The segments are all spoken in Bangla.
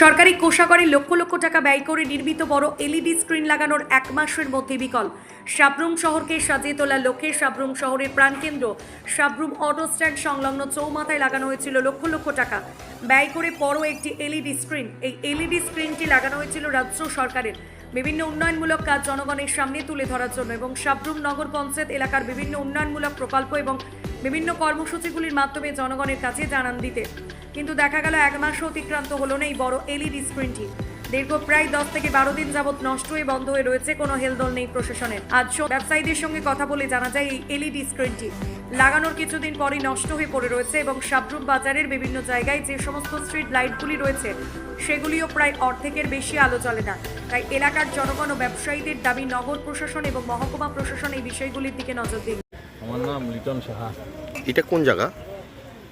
সরকারি কোষাগারে লক্ষ লক্ষ টাকা ব্যয় করে নির্মিত বড় এলইডি স্ক্রিন লাগানোর এক মাসের মধ্যে বিকল। সাবরুম শহরকে সাজিয়ে তোলার লক্ষ্যে সাবরুম শহরের প্রাণকেন্দ্র সাবরুম অটো স্ট্যান্ড সংলগ্ন চৌমাথায় লাগানো হয়েছিল লক্ষ লক্ষ টাকা ব্যয় করে বড় একটি এলইডি স্ক্রিন। এই এলইডি স্ক্রিনটি লাগানো হয়েছিল রাজ্য সরকারের বিভিন্ন উন্নয়নমূলক কাজ জনগণের সামনে তুলে ধরার জন্য এবং সাবরুম নগর পঞ্চায়েত এলাকার বিভিন্ন উন্নয়নমূলক প্রকল্প এবং বিভিন্ন কর্মসূচিগুলির মাধ্যমে জনগণের কাছে জানান দিতে। কিন্তু দেখা গেল এক মাস অতিক্রান্ত হলো না এই বড় এলইডি স্ক্রিনটি। দীর্ঘ প্রায় 10 থেকে 12 দিন যাবৎ নষ্ট হয়ে বন্ধ হয়ে রয়েছে, কোনো হেলদোল নেই প্রশাসনের। আজ ব্যবসায়ীদের সঙ্গে কথা বলে জানা যায় এই এলইডি স্ক্রিনটি লাগানোর কিছুদিন পরই নষ্ট হয়ে পড়ে রয়েছে এবং সাবরুম বাজারের বিভিন্ন জায়গায় যে সমস্ত স্ট্রিট লাইটগুলি রয়েছে সেগুলিও প্রায় অর্ধেকের বেশি আলো জ্বলে না। তাই এলাকার জনগণ ও ব্যবসায়ীদের দাবি নগর প্রশাসন এবং মহকুমা প্রশাসন এই বিষয়গুলির দিকে নজর দিন। আমার নাম লিটন সাহা। এটা কোন জায়গা?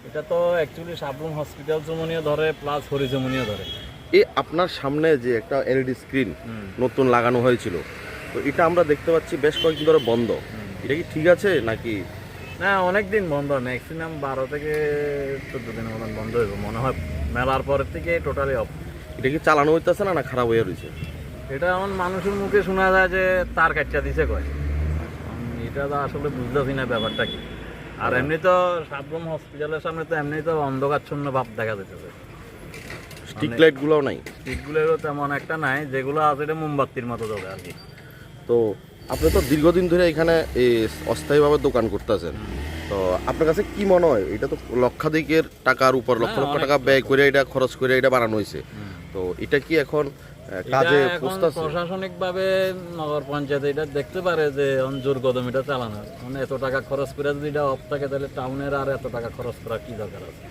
এটা তো অ্যাকচুয়ালি সাবরুম হসপিটাল জমনিও ধরে প্লাস হরিজমনিও ধরে। এই আপনার সামনে যে একটা এলইডি স্ক্রিন নতুন লাগানো হয়েছিল, তো এটা আমরা দেখতে পাচ্ছি বেশ কয়েকদিন ধরে বন্ধ। এটা কি ঠিক আছে নাকি? না, অনেক দিন বন্ধ, ম্যাক্সিমাম 12 থেকে 14 দিনের মতন বন্ধ হইব মনে হয়। মেলার পরের থেকে টোটালি অফ। এটা কি চালানো হইতেছে না খারাপ হয়ে রয়েছে? এটা আমার মানুষের মুখে শোনা যায় যে তার কাটটা দিছে কয়। এটা তো আসলে বুঝতেছি না ব্যাপারটা কি। আর এমনি তো সাবরুম হসপিটালের সামনে তো এমনি তো অন্ধকারচ্ছন্ন ভাব দেখা যেতেছে। স্ট্রিট লাইটগুলোও নাই? স্ট্রিটগুলোরও তেমন একটা নাই, যেগুলো আছে এটা মোমবাতির মতো জ্বলে আর কি। তো আপনি তো দীর্ঘদিন ধরে এখানে এই অস্থায়ীভাবে দোকান করতেছেন, তো আপনার কাছে কি মনে হয় এটা তো লক্ষাধিকের টাকার উপর লক্ষ লক্ষ টাকা ব্যয় করে এটা খরচ করে এটা বানানো হয়েছে, তো এটা কি এখন কাজে পৌঁছতেছে? প্রশাসনিকভাবে নগর পঞ্চায়েত এটা দেখতে পারে যে জোর কদম এটা চালানো, মানে এত টাকা খরচ করে যদি এটা অফ থাকে তাহলে টাউনের আর এত টাকা খরচ করার কি দরকার আছে?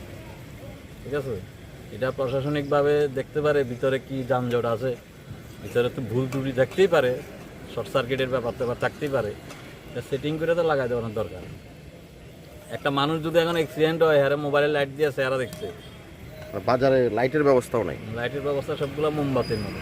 ঠিক আছে, এটা প্রশাসনিকভাবে দেখতে পারে ভিতরে কি যানজট আছে, ভিতরে তো ভুল ত্রুটি দেখতেই পারে, শর্ট সার্কিটের ব্যাপার থাকতেই পারে। সেটিং করে তো লাগাই দেওয়ার দরকার। একটা মানুষ যদি এখন অ্যাক্সিডেন্ট হয়, হ্যাঁ মোবাইলের লাইট দিয়ে চেহারা দেখছে। বাজারে লাইটের ব্যবস্থাও নাই? লাইটের ব্যবস্থা সবগুলো মোমবাতির মতো।